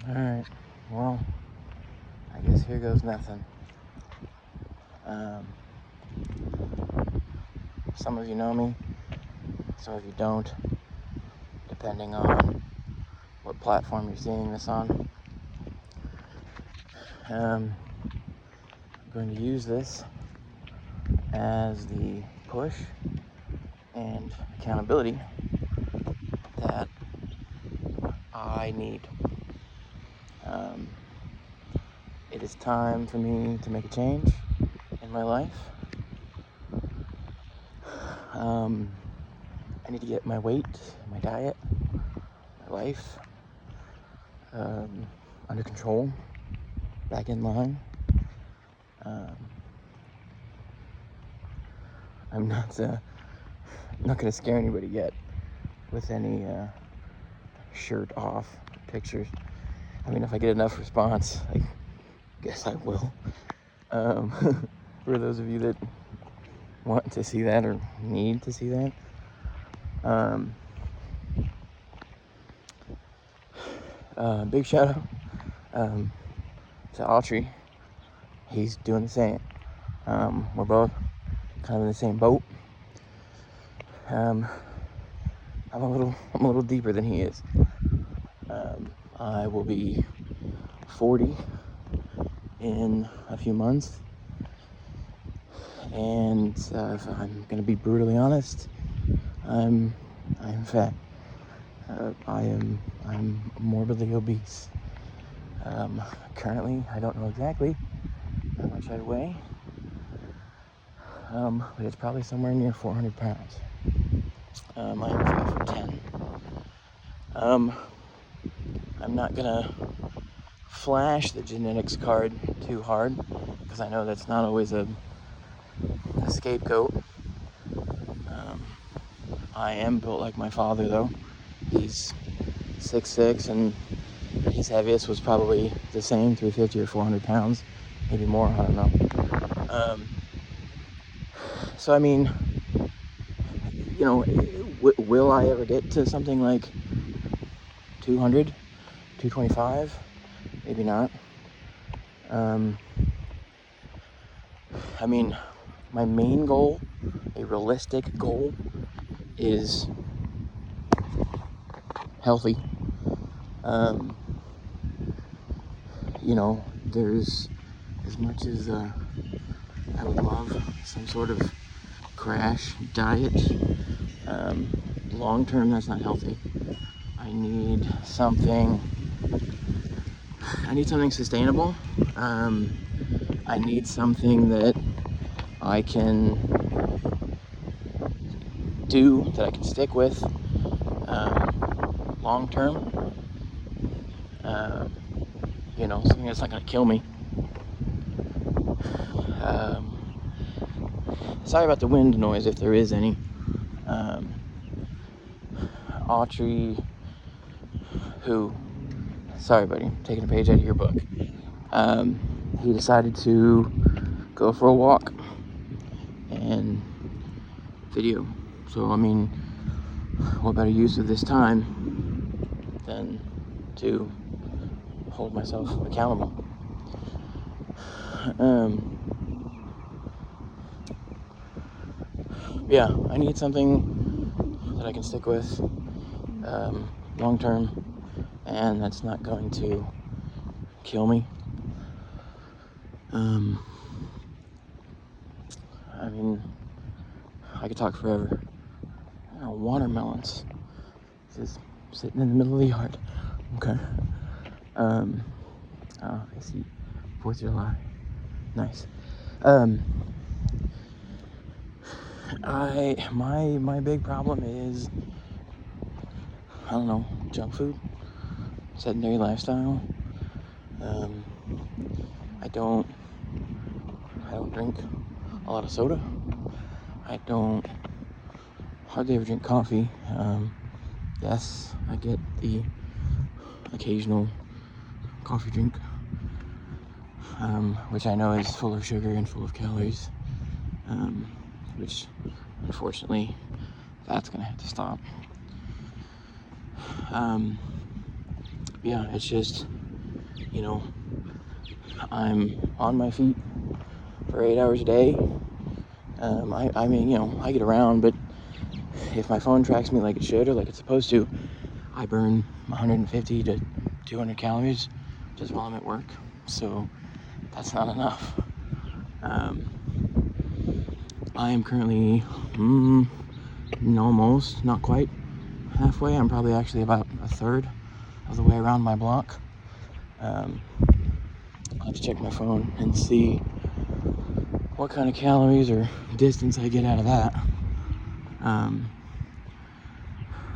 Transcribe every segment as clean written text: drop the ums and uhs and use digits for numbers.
Alright, well, I guess here goes nothing. Some of you know me, some of you don't, depending on what platform you're seeing this on. I'm going to use this as the push and accountability that I need. It is time for me to make a change in my life. I need to get my weight, my diet, my life under control, back in line. I'm not going to scare anybody yet with any shirt off pictures. I mean, if I get enough response, I guess I will. For those of you that want to see that or need to see that. Big shout out to Autry. He's doing the same. We're both kind of in the same boat. I'm a little deeper than he is. I will be 40 in a few months, and if I'm gonna be brutally honest, I'm fat. I'm morbidly obese. Currently, I don't know exactly how much I weigh, but it's probably somewhere near 400 pounds. I am 5'10". I'm not gonna flash the genetics card too hard, because I know that's not always a scapegoat. I am built like my father, though. He's 6'6", and his heaviest was probably the same, 350 or 400 pounds, maybe more, I don't know. So I mean, you know, will I ever get to something like 200, 225? Maybe not. I mean, my main goal, a realistic goal, is healthy. You know, there's, as much as I would love some sort of crash diet, long term that's not healthy. I need something sustainable. I need something that I can do, that I can stick with long term. You know, something that's not going to kill me. Sorry about the wind noise, if there is any. Autry, sorry buddy, I'm taking a page out of your book. He decided to go for a walk and video. So, I mean, what better use of this time than to hold myself accountable? Yeah, I need something that I can stick with long term, and that's not going to kill me. I mean, I could talk forever. You know, watermelons just sitting in the middle of the yard. Okay. I see. 4th of July. Nice. My big problem is, I don't know, junk food, sedentary lifestyle. I don't drink a lot of soda. I don't hardly ever drink coffee. Yes, I get the occasional coffee drink, which I know is full of sugar and full of calories, which unfortunately that's gonna have to stop. Yeah, it's just, you know, I'm on my feet for 8 hours a day. I mean, you know, I get around, but if my phone tracks me like it should or like it's supposed to, I burn 150 to 200 calories just while I'm at work. So that's not enough. I am currently almost, not quite halfway. I'm probably actually about a third of the way around my block. I'll have to check my phone and see what kind of calories or distance I get out of that.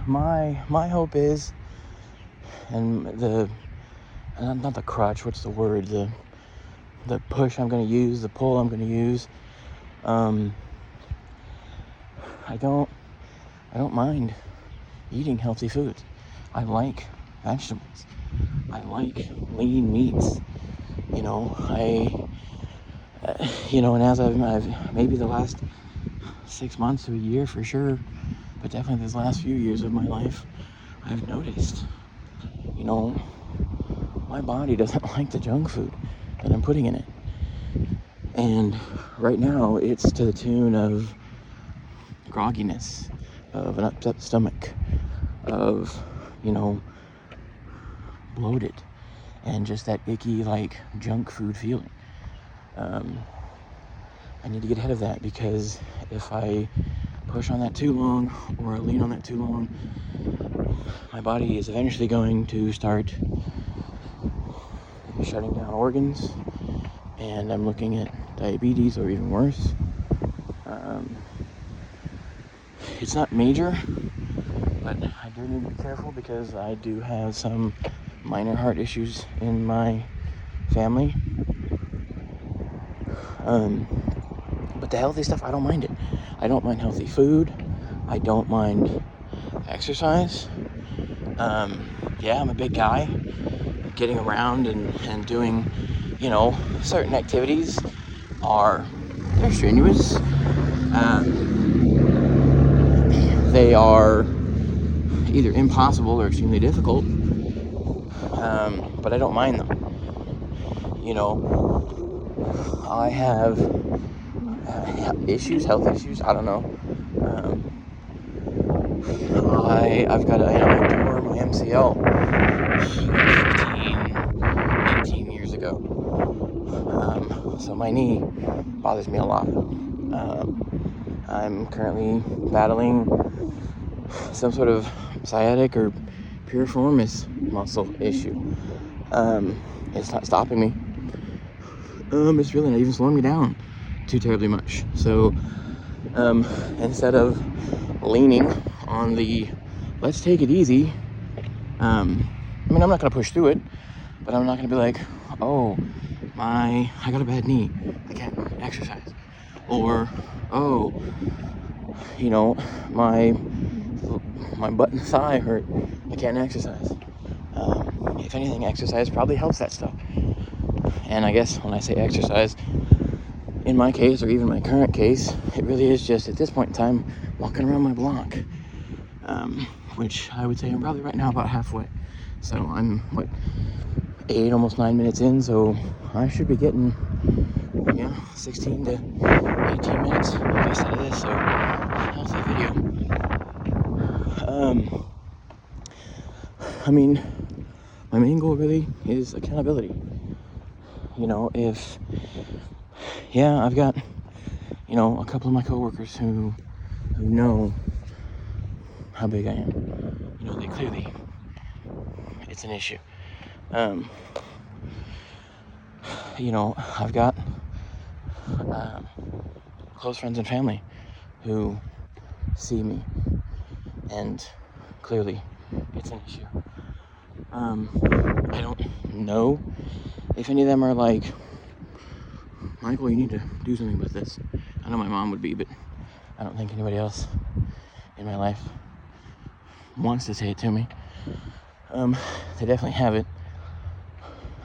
My hope is, and not the crutch, what's the word, the push I'm going to use, the pull I'm going to use, I don't mind eating healthy foods. I like vegetables. I like lean meats. You know, and as I've maybe the last 6 months to a year for sure, but definitely these last few years of my life, I've noticed, you know, my body doesn't like the junk food that I'm putting in it. And right now it's to the tune of grogginess, of an upset stomach, of, you know, bloated, and just that icky, like, junk food feeling. I need to get ahead of that, because if I push on that too long or lean on that too long, my body is eventually going to start shutting down organs, and I'm looking at diabetes or even worse. It's not major, but I do need to be careful because I do have some minor heart issues in my family. But the healthy stuff, I don't mind it. I don't mind healthy food. I don't mind exercise. Yeah, I'm a big guy. Getting around and doing, you know, certain activities they're strenuous. They are either impossible or extremely difficult. But I don't mind them. You know, I have health issues, I don't know. I tore my MCL 18 years ago. So my knee bothers me a lot. I'm currently battling some sort of sciatic or piriformis muscle issue. It's not stopping me. It's really not even slowing me down too terribly much. So instead of leaning on the let's take it easy, I mean, I'm not gonna push through it, but I'm not gonna be like, oh, I got a bad knee, I can't exercise, or oh, you know, my butt and thigh hurt, I can't exercise. If anything, exercise probably helps that stuff. And I guess when I say exercise, in my case, or even my current case, it really is just, at this point in time, walking around my block, which I would say I'm probably right now about halfway. So I'm, 8, almost 9 minutes in, so I should be getting, 16 to 18 minutes at least out of this, so healthy video. I mean, my main goal really is accountability. You know, I've got, a couple of my coworkers who know how big I am. They clearly, it's an issue. I've got close friends and family who see me, and clearly it's an issue. I don't know if any of them are like, Michael, you need to do something about this. I know my mom would be, but I don't think anybody else in my life wants to say it to me. They definitely have it.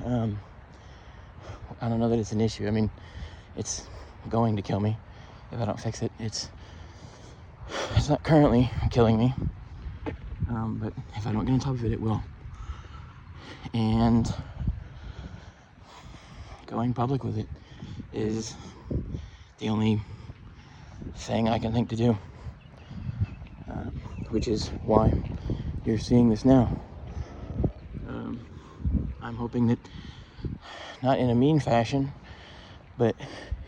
I don't know that it's an issue. I mean, it's going to kill me if I don't fix it. It's not currently killing me, but if I don't get on top of it, it will. And going public with it is the only thing I can think to do, which is why you're seeing this now. I'm hoping that, not in a mean fashion, but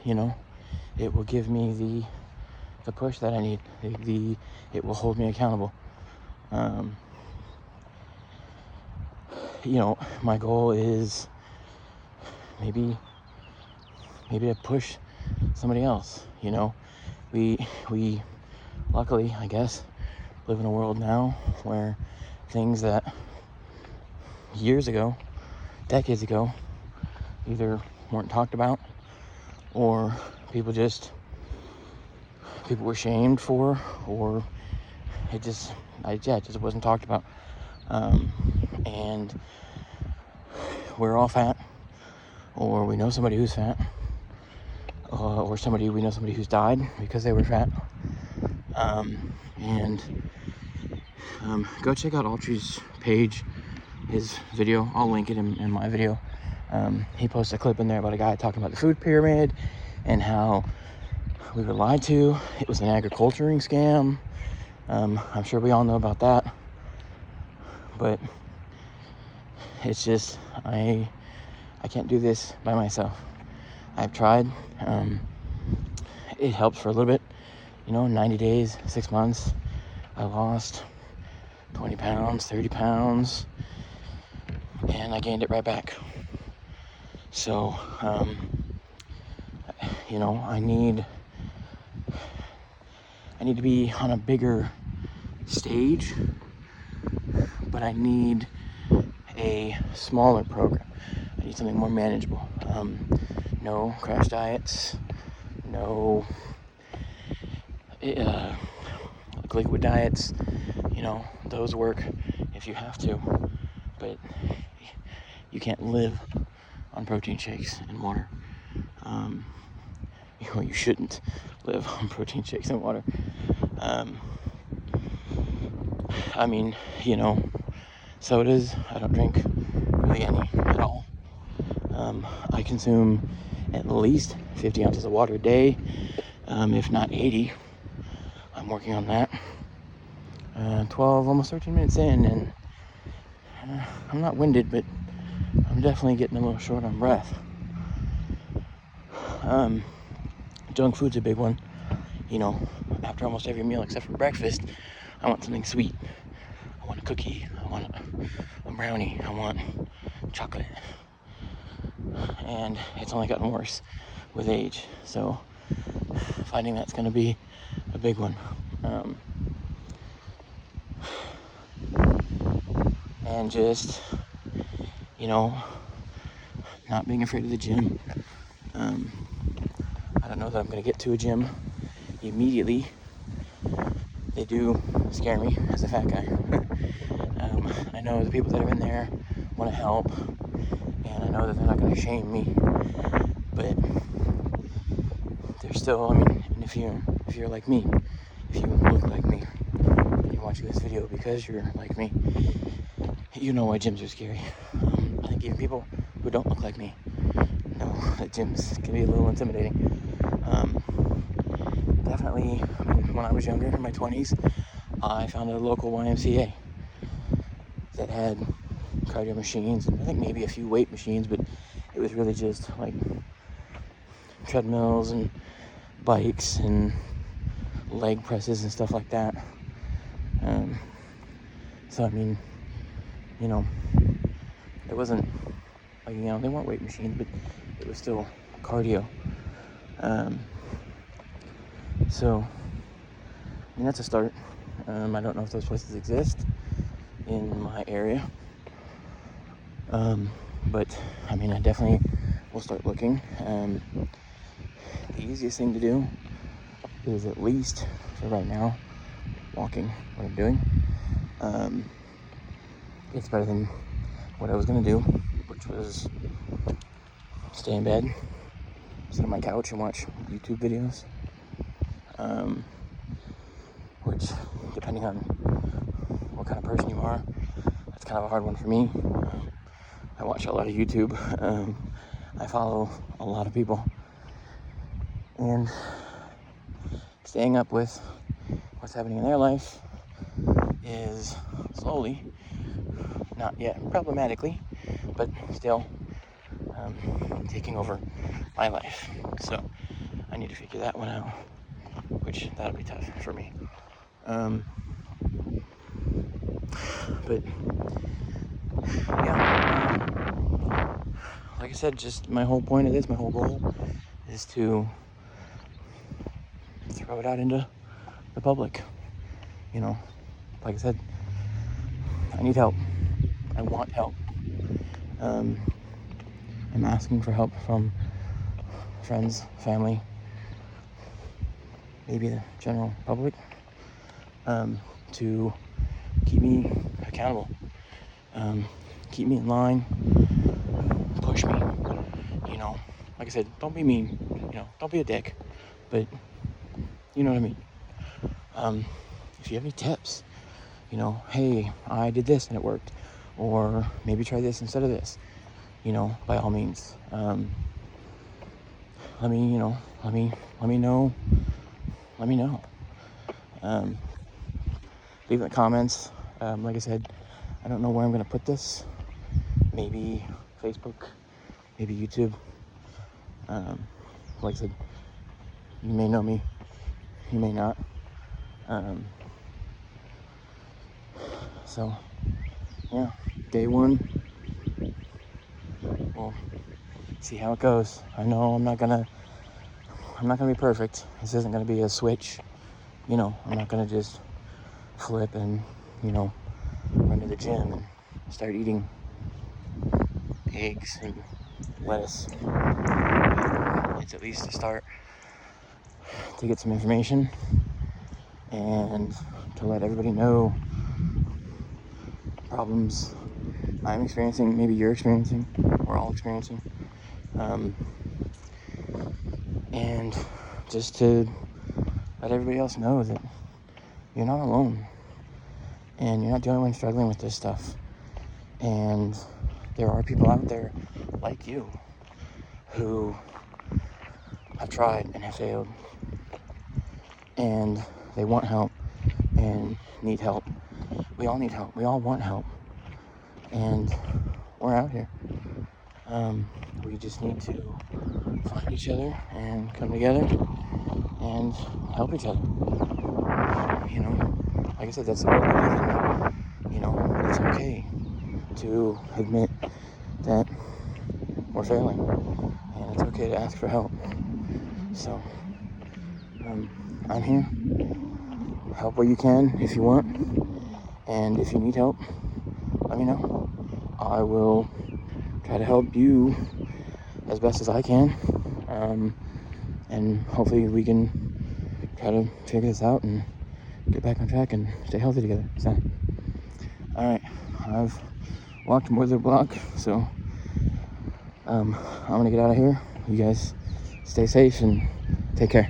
it will give me the push that I need. It will hold me accountable. My goal is maybe to push somebody else. We luckily, I guess, live in a world now where things that years ago, decades ago, either weren't talked about or people were shamed for, or it just wasn't talked about. And we're all fat, or we know somebody who's fat, or we know somebody who's died because they were fat. Go check out Autrey's page, his video. I'll link it in my video. He posted a clip in there about a guy talking about the food pyramid and how we were lied to. It was an agriculturing scam. I'm sure we all know about that. But it's just, I can't do this by myself. I've tried. It helps for a little bit. 90 days, 6 months, I lost 20 pounds, 30 pounds, and I gained it right back. So, I need to be on a bigger stage, but I need a smaller program. I need something more manageable. No crash diets, no liquid diets. Those work if you have to, but you can't live on protein shakes and water. You shouldn't live on protein shakes and water. Sodas, I don't drink really any at all. I consume at least 50 ounces of water a day, if not 80. I'm working on that. 12, almost 13 minutes in, and I'm not winded, but I'm definitely getting a little short on breath. Junk food's a big one. After almost every meal except for breakfast, I want something sweet. I want a cookie. I want a brownie. I want chocolate. And it's only gotten worse with age. So finding that's going to be a big one. And just, not being afraid of the gym. I don't know that I'm going to get to a gym immediately. They do scare me as a fat guy. I know the people that are in there want to help, and I know that they're not going to shame me, but they're still, and if you're like me, if you look like me, you're watching this video because you're like me, you know why gyms are scary. I think even people who don't look like me know that gyms can be a little intimidating. Definitely, when I was younger, in my 20s, I found a local YMCA that had cardio machines, and I think maybe a few weight machines, but it was really just like treadmills and bikes and leg presses and stuff like that. So it wasn't like, they weren't weight machines, but it was still cardio. So that's a start. I don't know if those places exist in my area. But I definitely will start looking. The easiest thing to do is, at least for right now, walking, what I'm doing. It's better than what I was going to do, which was stay in bed, sit on my couch and watch YouTube videos. Which, depending on what kind of person you are, that's kind of a hard one for me. I watch a lot of YouTube. I follow a lot of people, and staying up with what's happening in their life is slowly, not yet problematically, but still taking over my life. So I need to figure that one out, which that'll be tough for me. But yeah, like I said, just my whole point of this, my whole goal is to throw it out into the public. You know, like I said, I need help. I want help. I'm asking for help from friends, family, maybe the general public, to keep me accountable, keep me in line, push me. You know, like I said, don't be mean. You know, don't be a dick, but you know what I mean. If you have any tips, you know, hey, I did this and it worked, or maybe try this instead of this, you know, by all means, let me know. Leave in the comments. Like I said, I don't know where I'm gonna put this. Maybe Facebook, maybe YouTube. Like I said, you may know me, you may not. So yeah, day one, we'll see how it goes. I know I'm not gonna be perfect. This isn't gonna be a switch. You know, I'm not gonna just flip and, you know, run to the gym and start eating eggs and lettuce. It's at least a start to get some information and to let everybody know problems I'm experiencing, maybe you're experiencing, we're all experiencing, and just to let everybody else know that you're not alone, and you're not the only one struggling with this stuff, and there are people out there like you who have tried and have failed, and they want help and need help. We all need help. We all want help, and we're out here. We just need to find each other and come together and help each other. You know, like I said, that's the world we live in. You know, it's okay to admit that we're failing, and it's okay to ask for help. So, I'm here. Help where you can if you want, and if you need help, let me know. I will try to help you as best as I can, and hopefully we can try to figure this out and get back on track and stay healthy together. So, alright, I've walked more than a block, so I'm gonna get out of here. You guys stay safe and take care.